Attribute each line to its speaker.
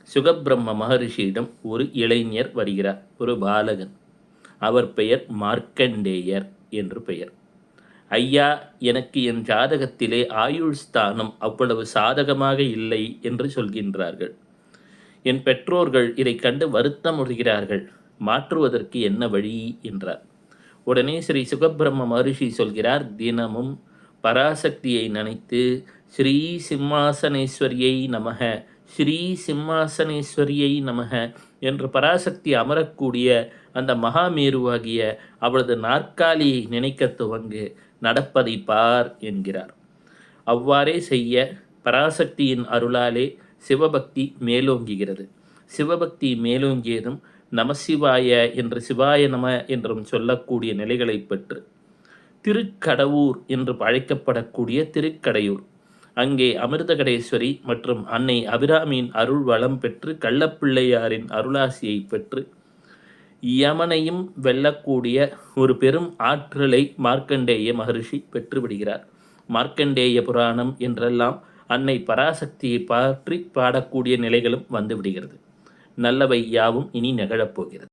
Speaker 1: சுகபிரம்ம மகரிஷியிடம் ஒரு இளைஞர் வருகிறார், ஒரு பாலகன். அவர் பெயர் மார்க்கண்டேயர் என்று பெயர். ஐயா, எனக்கு என் ஜாதகத்திலே ஆயுள் ஸ்தானம் அவ்வளவு சாதகமாக இல்லை என்று சொல்கின்றார்கள். என் பெற்றோர்கள் இதை கண்டு வருத்தமுறுகிறார்கள். மாற்றுவதற்கு என்ன வழி என்றார். உடனே ஸ்ரீ சுகபிரம்ம மகரிஷி சொல்கிறார், தினமும் பராசக்தியை நினைத்து ஸ்ரீ சிம்மாசனேஸ்வரியை நமக, ஸ்ரீ சிம்மாசனேஸ்வரியை நமக என்று பராசக்தி அமரக்கூடிய அந்த மகாமேருவாகிய அவளது நாற்காலியை நினைக்க துவங்கு, நடப்பதை பார் என்கிறார். அவ்வாறே செய்ய பராசக்தியின் அருளாலே சிவபக்தி மேலோங்குகிறது. சிவபக்தி மேலோங்கியதும் நமசிவாய என்று சிவாய நம என்றும் சொல்லக்கூடிய நிலைகளை பெற்று திருக்கடவூர் என்று அழைக்கப்படக்கூடிய திருக்கடையூர், அங்கே அமிர்தகடேஸ்வரி மற்றும் அன்னை அபிராமியின் அருள் வளம் பெற்று கள்ளப்பிள்ளையாரின் அருளாசியை பெற்று யமனையும் வெல்லக்கூடிய ஒரு பெரும் ஆற்றலை மார்க்கண்டேய மகரிஷி பெற்றுவிடுகிறார். மார்க்கண்டேய புராணம் என்றெல்லாம் அன்னை பராசக்தியை பற்றி பாடக்கூடிய நிலைகளும் வந்துவிடுகிறது. நல்லவை யாவும் இனி நிகழப்போகிறது.